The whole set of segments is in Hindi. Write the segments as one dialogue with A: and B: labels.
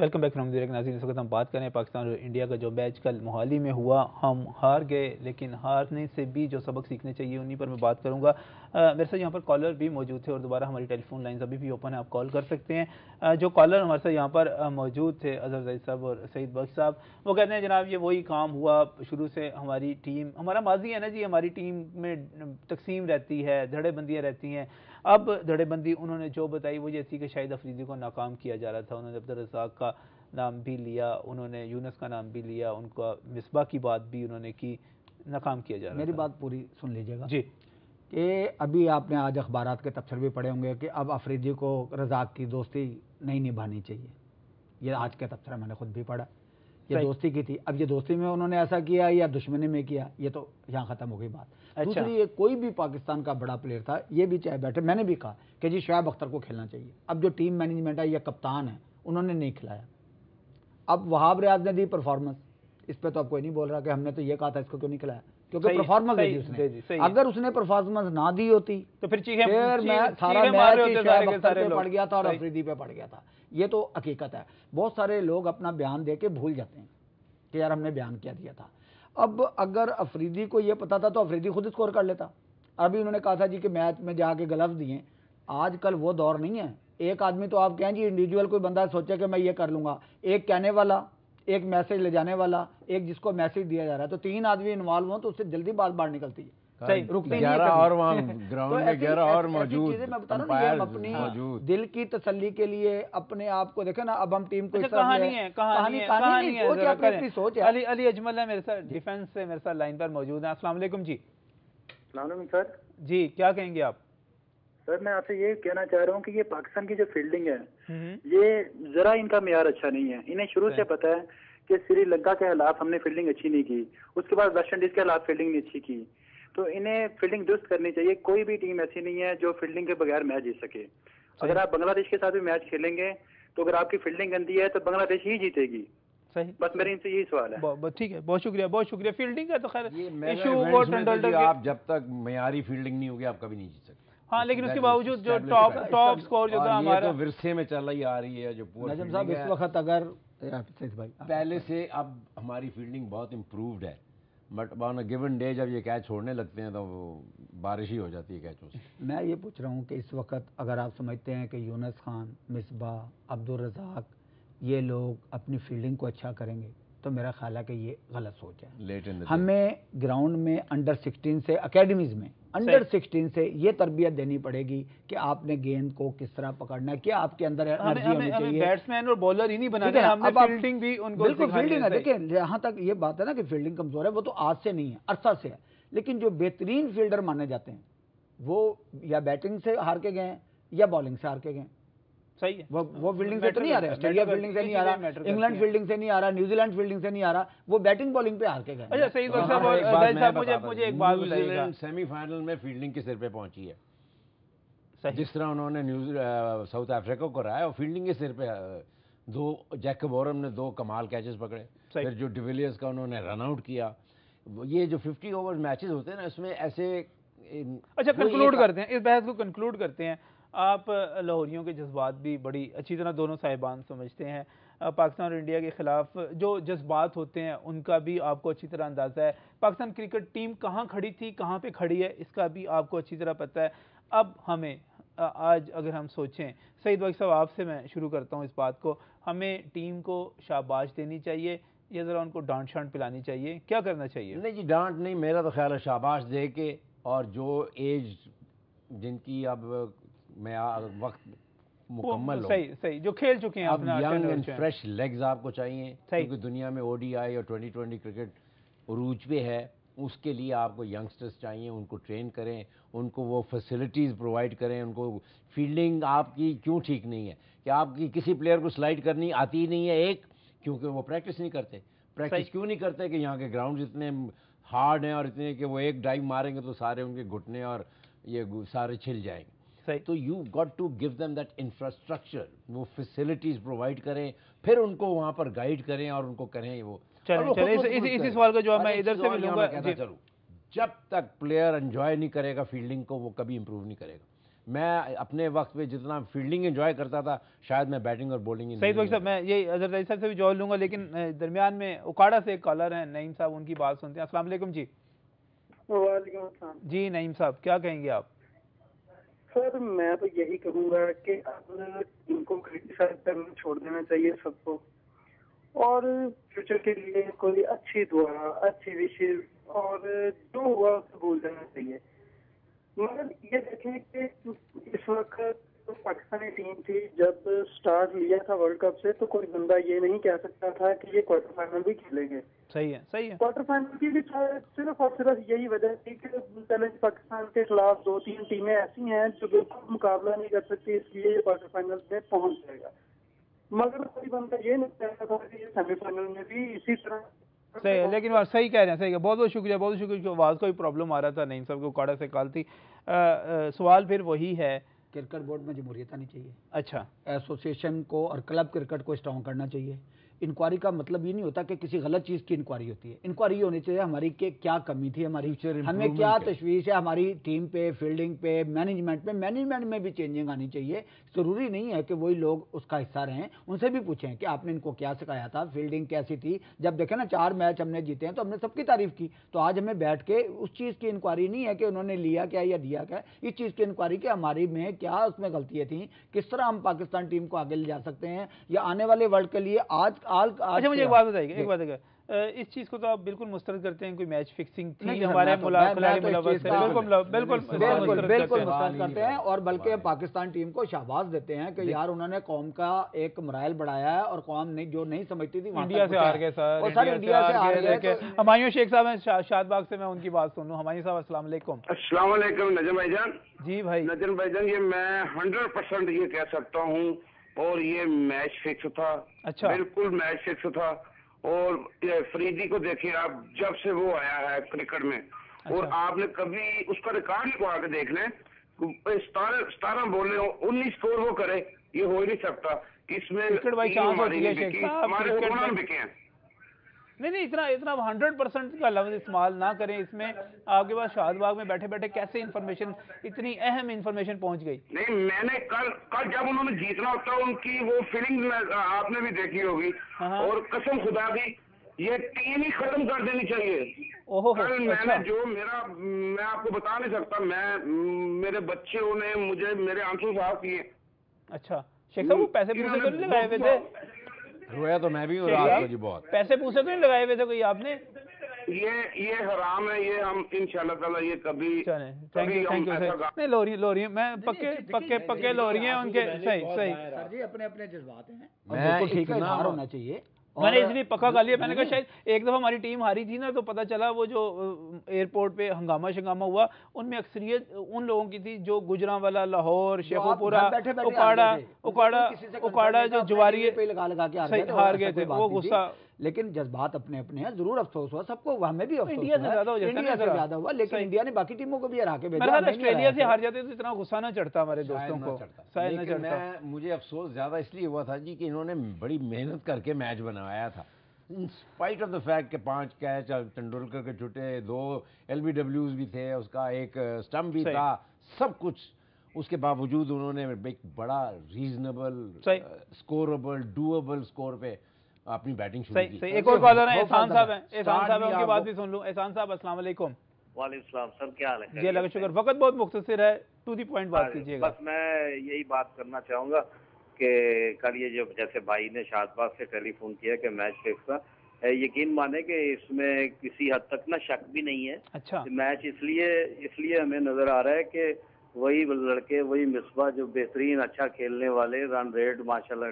A: वेलकम बैक फ्रॉम द नाज़रीन। इस वक्त हम बात करें पाकिस्तान और इंडिया का जो मैच कल मोहाली में हुआ। हम हार गए, लेकिन हारने से भी जो सबक सीखने चाहिए उन्हीं पर मैं बात करूंगा। मेरे साथ यहाँ पर कॉलर भी मौजूद थे और दोबारा हमारी टेलीफोन लाइन्स अभी भी ओपन है, आप कॉल कर सकते हैं। जो कॉलर हमारे साथ यहाँ पर मौजूद थे, अजहर ज़ैद साहब और सईद बख्श साहब, वो कहते हैं जनाब ये वही काम हुआ शुरू से। हमारी टीम, हमारा माजी है ना जी, हमारी टीम में तकसीम रहती है, धड़ेबंदियाँ रहती हैं। अब धड़ेबंदी उन्होंने जो बताई वो ये थी कि शाहिद अफरीदी को नाकाम किया जा रहा था। उन्होंने अब्दुल रज़ाक का नाम भी लिया, उन्होंने यूनुस का नाम भी लिया, उनका मिसबा की बात भी उन्होंने की, नाकाम किया जा रहा था।
B: मेरी बात पूरी सुन लीजिएगा
A: जी।
B: कि अभी आपने आज अखबारात के तबसर भी पढ़े होंगे कि अब अफरीदी को रज़ाक की दोस्ती नहीं निभानी चाहिए। ये आज के तबसरा मैंने खुद भी पढ़ा। ये दोस्ती की थी, अब ये दोस्ती में उन्होंने ऐसा किया या दुश्मनी में किया, ये तो यहाँ ख़त्म हो गई बात। अच्छा। दूसरी, ये कोई भी पाकिस्तान का बड़ा प्लेयर था, ये भी चाहे बैठे, मैंने भी कहा कि जी शोएब अख्तर को खेलना चाहिए। अब जो टीम मैनेजमेंट है या कप्तान है, उन्होंने नहीं खिलाया। अब वहाब रियाज ने दी परफॉर्मेंस, इस पर तो अब कोई नहीं बोल रहा कि हमने तो ये कहा था इसको क्यों नहीं खिलाया, क्योंकि परफॉर्मेंस दी उसने। अगर उसने परफॉर्मेंस ना दी होती तो फिर मैं सारा मैच पे पड़ गया था और अफरीदी पे पड़ गया था। ये तो हकीकत है। बहुत सारे लोग अपना बयान दे के भूल जाते हैं कि यार हमने बयान क्या दिया था। अब अगर अफरीदी को ये पता था तो अफरीदी खुद स्कोर कर लेता। अभी उन्होंने कहा था जी कि मैच में जाके ग्लव्स दिए। आजकल वो दौर नहीं है। एक आदमी तो आप कहें जी इंडिविजुअल कोई बंदा सोचे कि मैं ये कर लूंगा, एक कहने वाला, एक मैसेज ले जाने वाला, एक जिसको मैसेज दिया जा रहा है, तो तीन आदमी इन्वॉल्व हो तो उससे जल्दी बात बाहर निकलती है।
C: सही, रुकती 11 और वहाँ ग्राउंड में 11 और मौजूद,
B: मैं बता रहा हूँ, अपनी दिल की तसल्ली के लिए अपने आप को देखे ना। अब हम टीम को
A: कहानी है, वो क्या अपनी सोच है। अली अजमल है मेरे साथ, डिफेंस से मेरे साथ लाइन पर मौजूद है। अस्सलाम वालेकुम जी।
D: अस्सलाम वालेकुम सर
A: जी, क्या कहेंगे आप?
D: सर मैं आपसे ये कहना चाह रहा हूँ कि ये पाकिस्तान की जो फील्डिंग है, ये जरा इनका मेयार अच्छा नहीं है। इन्हें शुरू से पता है कि श्रीलंका के खिलाफ हमने फील्डिंग अच्छी नहीं की, उसके बाद वेस्ट इंडीज के खिलाफ फील्डिंग नहीं अच्छी की, तो इन्हें फील्डिंग दुरुस्त करनी चाहिए। कोई भी टीम ऐसी नहीं है जो फील्डिंग के बगैर मैच जीत सके। अगर आप बांग्लादेश के साथ भी मैच खेलेंगे तो अगर आपकी फील्डिंग गंदी है तो बांग्लादेश ही जीतेगी।
A: सही,
D: बस मेरे इनसे यही सवाल है।
A: ठीक है, बहुत शुक्रिया, बहुत शुक्रिया। फील्डिंग का तो खैर
C: इशू, आप जब तक मयारी फील्डिंग नहीं होगी आप कभी नहीं जीत सकते।
A: हाँ, लेकिन उसके बावजूद जो टॉप स्कोर जो था हमारा,
C: तो विरसे में चल रही आ रही है जो
B: नजम साहब इस वक्त अगर
C: पहले से अब हमारी फील्डिंग बहुत इम्प्रूव्ड है, but on a given day जब ये कैच छोड़ने लगते हैं तो बारिश ही हो जाती है कैचों से।
B: मैं ये पूछ रहा हूँ कि इस वक्त अगर आप समझते हैं कि यूनुस खान, मिसबा, अब्दुल रज़ाक ये लोग अपनी फील्डिंग को अच्छा करेंगे तो मेरा ख्याल है कि ये गलत सोच है। हमें ग्राउंड में अंडर 16 से, अकेडमीज में अंडर 16 से ये तरबियत देनी पड़ेगी कि आपने गेंद को किस तरह पकड़ना है, क्या आपके अंदर एनर्जी होनी चाहिए।
A: बैट्समैन और बॉलर ही नहीं बनाने, हमने फील्डिंग भी उनको
B: बिल्कुल फील्डिंग है। देखिए जहाँ तक ये बात है ना कि फील्डिंग कमजोर है, वो तो आज से नहीं है, अरसा से है। लेकिन जो बेहतरीन फील्डर माने जाते हैं वो या बैटिंग से हार के गए या बॉलिंग से हार के गए।
A: सही है,
B: वो फील्डिंग से तो नहीं आ रहा, ऑस्ट्रेलिया फील्डिंग से नहीं आ रहा, इंग्लैंड फील्डिंग से नहीं आ रहा, न्यूजीलैंड फील्डिंग से नहीं आ रहा, वो बैटिंग बॉलिंग पे हार के गए।
A: अच्छा सही बात साहब, मुझे एक बात बताइए,
C: सेमीफाइनल में फील्डिंग के सिर पे पहुंची है। जिस तरह उन्होंने साउथ अफ्रीका को हराया और फील्डिंग के सिर पे दो, जैकब ओरम ने 2 कमाल कैचेस पकड़े, फिर जो डिविलियर्स का उन्होंने रन आउट किया। ये जो 50 ओवर मैचेस होते हैं ना, इसमें ऐसे।
A: अच्छा, कंक्लूड करते हैं, इस बहस को कंक्लूड करते हैं। आप लाहौरियों के जज्बात भी बड़ी अच्छी तरह दोनों साहिबान समझते हैं। पाकिस्तान और इंडिया के खिलाफ जो जज्बात होते हैं उनका भी आपको अच्छी तरह अंदाज़ा है। पाकिस्तान क्रिकेट टीम कहाँ खड़ी थी, कहाँ पे खड़ी है, इसका भी आपको अच्छी तरह पता है। अब हमें आज अगर हम सोचें, सईद बख्श साहब आपसे मैं शुरू करता हूँ इस बात को, हमें टीम को शाबाश देनी चाहिए या ज़रा उनको डांट शांट पिलानी चाहिए, क्या करना चाहिए?
C: नहीं जी, डांट नहीं, मेरा तो ख्याल है शाबाश दे के, और जो एज जिनकी अब मैं वक्त मुकम्मल हो,
A: सही जो खेल चुके हैं,
C: अब यंग एंड फ्रेश लेग्स आपको चाहिए, क्योंकि दुनिया में ओडीआई और 2020 क्रिकेट उरूज पे है। उसके लिए आपको यंगस्टर्स चाहिए, उनको ट्रेन करें, उनको वो फैसिलिटीज़ प्रोवाइड करें। उनको फील्डिंग आपकी क्यों ठीक नहीं है कि आपकी किसी प्लेयर को स्लाइड करनी आती ही नहीं है, एक क्योंकि वो प्रैक्टिस नहीं करते। प्रैक्टिस क्यों नहीं करते कि यहाँ के ग्राउंड इतने हार्ड हैं और इतने कि वो एक डाइव मारेंगे तो सारे उनके घुटने और ये सारे छिल जाएंगे। तो you got to give them that infrastructure, वो फैसिलिटीज प्रोवाइड करें, फिर उनको वहां पर गाइड करें और उनको करें वो।
A: इसी सवाल का जवाब मैं इधर से भी लूंगा।
C: जब तक प्लेयर एंजॉय नहीं करेगा फील्डिंग को, वो कभी इंप्रूव नहीं करेगा। मैं अपने वक्त पे जितना फील्डिंग एंजॉय करता था, शायद मैं बैटिंग और बॉलिंग
A: सईद बख्श साहब, मैं ये अजहर साहब से भी जोड़ लूंगा, लेकिन दरमियान में उकाड़ा से एक कॉलर हैं नईम साहब, उनकी बात सुनते हैं। अस्सलाम वालेकुम जी।
E: वालेकुम अस्सलाम
A: जी नईम साहब, क्या कहेंगे आप?
E: सर मैं तो यही कहूँगा कि अब इनको क्रिटिसाइज करना छोड़ देना चाहिए सबको, और फ्यूचर के लिए कोई अच्छी दुआ, अच्छी विशेष और जो हुआ उसे भूल जाना चाहिए। मगर ये देखें कि इस वक्त तो पाकिस्तानी टीम थी, जब स्टार्ट लिया था वर्ल्ड कप से, तो कोई बंदा ये नहीं कह सकता था कि ये क्वार्टर फाइनल भी खेलेंगे।
A: सही है, सही है।
E: क्वार्टर फाइनल की भी सिर्फ और सिर्फ यही वजह थी कि पहले पाकिस्तान के खिलाफ 2-3 टीमें ऐसी हैं जो बिल्कुल मुकाबला नहीं कर सकती, इसलिए ये क्वार्टर फाइनल में पहुंच जाएगा। मगर कोई बंदा ये नहीं कहता था कि ये सेमीफाइनल में भी इसी तरह
A: सही है, लेकिन वह सही कह रहे हैं, सही है। बहुत बहुत शुक्रिया, बहुत शुक्रिया। आवाज़ का भी प्रॉब्लम आ रहा था, नईम साहब को उकाड़ा से कॉल थी। सवाल फिर वही है,
B: क्रिकेट बोर्ड में जमहूरियत आनी चाहिए।
A: अच्छा,
B: एसोसिएशन को और क्लब क्रिकेट को स्ट्रॉन्ग करना चाहिए। इंक्वायरी का मतलब ये नहीं होता कि किसी गलत चीज़ की इंक्वायरी होती है। इंक्वायरी होनी चाहिए हमारी के क्या कमी थी, हमारी हमें क्या तशवीश है हमारी टीम पे, फील्डिंग पे, मैनेजमेंट पे। मैनेजमेंट में भी चेंजिंग आनी चाहिए। ज़रूरी नहीं है कि वही लोग उसका हिस्सा रहें। उनसे भी पूछें कि आपने इनको क्या सिखाया था, फील्डिंग कैसी थी। जब देखें ना 4 मैच हमने जीते हैं तो हमने सबकी तारीफ की। तो आज हमें बैठ के उस चीज़ की इंक्वायरी नहीं है कि उन्होंने लिया क्या या दिया क्या, इस चीज़ की इंक्वायरी कि हमारी में क्या उसमें गलतियाँ थी, किस तरह हम पाकिस्तान टीम को आगे ले जा सकते हैं या आने वाले वर्ल्ड के लिए
A: अच्छा मुझे एक बात बताइए, एक बात है, इस चीज को तो आप बिल्कुल मुस्तरद करते हैं, कोई मैच फिक्सिंग थी हमारे खिलाड़ी मुलव्वस से, बिल्कुल
B: मुस्तरद करते हैं। और बल्कि पाकिस्तान टीम को शाबाश देते हैं कि यार उन्होंने कौम का एक मराइल बढ़ाया है और कौम नहीं जो नहीं समझती थी
A: इंडिया से हार गए सर, इंडिया से हार गए। हमायूं शेख साहब हैं शादबाग से, मैं उनकी बात सुन लूं। हमायूं साहब अस्सलाम वालेकुम।
F: अस्सलाम वालेकुम नजम भाईजान।
A: जी भाई।
F: नजम भाईजान, ये मैं 100% ये कह सकता हूँ, और ये मैच फिक्स था।
A: अच्छा,
F: बिल्कुल मैच फिक्स था। और ये फरीदी को देखिए आप, जब से वो आया है क्रिकेट में, और आपने कभी उसका रिकॉर्ड ही पढ़ा के देख लें, 17 बोले 19 स्कोर वो करे, ये हो ही नहीं सकता। इसमें हमारे हुक्मरान बिके हैं।
A: नहीं, इतना 100% का लफ्ज इस्तेमाल ना करें। इसमें आपके पास शादबाग में बैठे बैठे कैसे इंफॉर्मेशन, इतनी अहम इंफॉर्मेशन पहुंच गई?
F: नहीं, मैंने कल जब उन्होंने जीतना होता, उनकी वो फीलिंग आपने भी देखी होगी। और कसम खुदा की ये टीम ही खत्म कर देनी चाहिए। कल मैंने जो मैं आपको बता नहीं सकता, मेरे बच्चों ने मुझे मेरे आंसू साफ किए।
A: अच्छा शेख साहब, वो पैसे पूसे तो नहीं लगाए हुए थे?
C: रोया तो मैं भी हूँ रात को जी, बहुत
A: पैसे पूसे तो नहीं लगाए हुए थे कोई आपने?
F: ये हराम है, ये हम इंशाल्लाह ताला ये कभी
A: थैंक यू नहीं लोरी मैं पक्के लोरी हैं उनके। सही
B: सर जी, अपने अपने जज्बात हैं, ठीक है, इजहार होना चाहिए।
A: मैंने इसलिए पक्का कर लिया, मैंने कहा शायद एक दफा हमारी टीम हारी थी ना, तो पता चला वो जो एयरपोर्ट पे हंगामा शंगामा हुआ, उनमें अक्सरियत उन लोगों की थी जो गुजरांवाला, लाहौर, शेखुपुरा, उकाड़ा जो जवारी
B: पे लगा के
A: हार गए थे, वो गुस्सा।
B: लेकिन जज्बात अपने अपने हैं, जरूर अफसोस हुआ सबको, हमें भी अफसोस
A: इंडिया से ज्यादा हो जाता है,
B: इंडिया से ज्यादा हुआ, लेकिन इंडिया ने बाकी टीमों को भी हरा के भेजा।
A: ऑस्ट्रेलिया से हार जाते तो इतना गुस्सा ना चढ़ता हमारे दोस्तों को, शायद ना चढ़ता।
C: मुझे अफसोस ज्यादा इसलिए हुआ था जी कि इन्होंने बड़ी मेहनत करके मैच बनाया था, in spite of the fact के 5 कैच तेंदुलकर के छुटे, 2 LBWs भी थे, उसका एक स्टंप भी था, सब कुछ। उसके बावजूद उन्होंने एक बड़ा रीजनेबल, स्कोरेबल, डूएबल स्कोर पे अपनी बैटिंग शुरू की।
A: एक और कॉलर है, एहसान साहब हैं, एहसान साहब उनकी बात भी सुन लूं। एहसान साहब अस्सलाम वालेकुम।
G: वालेकुम सलाम सर, क्या हाल है?
A: जी अल्लाह का शुक्र। वक्त बहुत मुख्तसर है, टू दी पॉइंट बात कीजिएगा।
G: बस मैं यही बात करना चाहूंगा कि कल ये जो जैसे भाई ने शादबाग से टेलीफोन किया कि मैच फिक्स था, यकीन माने कि इसमें किसी हद तक ना शक भी नहीं है।
A: अच्छा,
G: मैच इसलिए हमें नजर आ रहा है कि वही लड़के, वही मिसबा जो बेहतरीन अच्छा खेलने वाले, रन रेट माशाल्लाह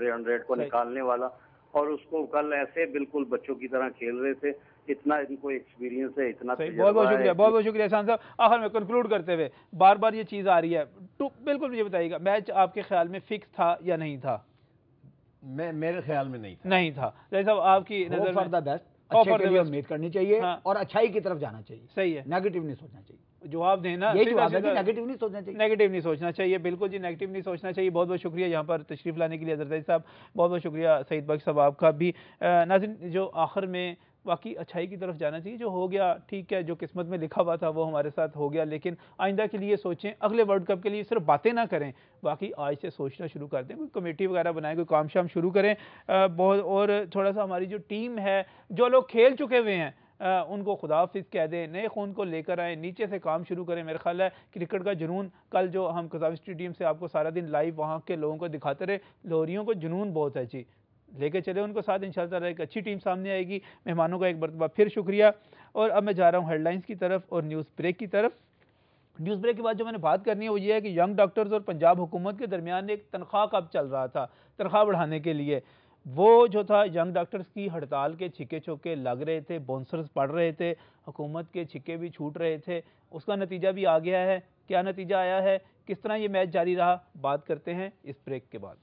G: रन रेट को निकालने वाला, और उसको कल ऐसे बिल्कुल बच्चों की तरह खेल रहे थे। इतना इनको एक्सपीरियंस है, इतना
A: बहुत बहुत शुक्रिया, बहुत बहुत शुक्रिया एहसान साहब। आखिर में कंक्लूड करते हुए बार बार ये चीज़ आ रही है, तो बिल्कुल मुझे बताइएगा, मैच आपके ख्याल में फिक्स था या नहीं था?
C: मेरे ख्याल में नहीं
A: था। जैसा आपकी नजर
B: फॉर द बेस्ट, अच्छे के लिए उम्मीद करनी चाहिए और अच्छाई की तरफ जाना चाहिए।
A: सही है,
B: नेगेटिव नहीं सोचना चाहिए।
A: जवाब देना
B: यही जवाब है कि नेगेटिव नहीं सोचना चाहिए।
A: नेगेटिव नहीं सोचना चाहिए, बिल्कुल जी, नेगेटिव नहीं सोचना चाहिए। बहुत बहुत शुक्रिया यहाँ पर तशरीफ लाने के लिए अजहर साहब, बहुत बहुत शुक्रिया सईद बख्श साहब आपका भी। नाज़रीन, जो आखिर में वाकई अच्छाई की तरफ जाना चाहिए। जो हो गया ठीक है, जो किस्मत में लिखा हुआ था वो हमारे साथ हो गया, लेकिन आइंदा के लिए सोचें, अगले वर्ल्ड कप के लिए सिर्फ बातें ना करें, बाकी आज से सोचना शुरू कर दें, कोई कमेटी वगैरह बनाएं, कोई काम शाम शुरू करें बहुत। और थोड़ा सा हमारी जो टीम है, जो लोग खेल चुके हुए हैं उनको खुदा हाफिज़ कह दें, नए खून को लेकर आए, नीचे से काम शुरू करें। मेरा ख्याल है क्रिकेट का जुनून, कल जो हम कज़ावी स्टेडियम से आपको सारा दिन लाइव वहाँ के लोगों को दिखाते रहे, लोरियों को जुनून बहुत है जी, लेके चले उनको साथ, इंशाल्लाह एक अच्छी टीम सामने आएगी। मेहमानों का एक मरतबा फिर शुक्रिया। और अब मैं जा रहा हूँ हेडलाइंस की तरफ और न्यूज़ ब्रेक की तरफ। न्यूज़ ब्रेक के बाद जो मैंने बात करनी है वो ये है कि यंग डॉक्टर्स और पंजाब हुकूमत के दरमियान एक तनख्वाह कब चल रहा था, तनख्वाह बढ़ाने के लिए। वो जो था, यंग डॉक्टर्स की हड़ताल के छिक्के चौके लग रहे थे, बाउंसर्स पड़ रहे थे, हुकूमत के छिक्के भी छूट रहे थे, उसका नतीजा भी आ गया है। क्या नतीजा आया है, किस तरह ये मैच जारी रहा, बात करते हैं इस ब्रेक के बाद।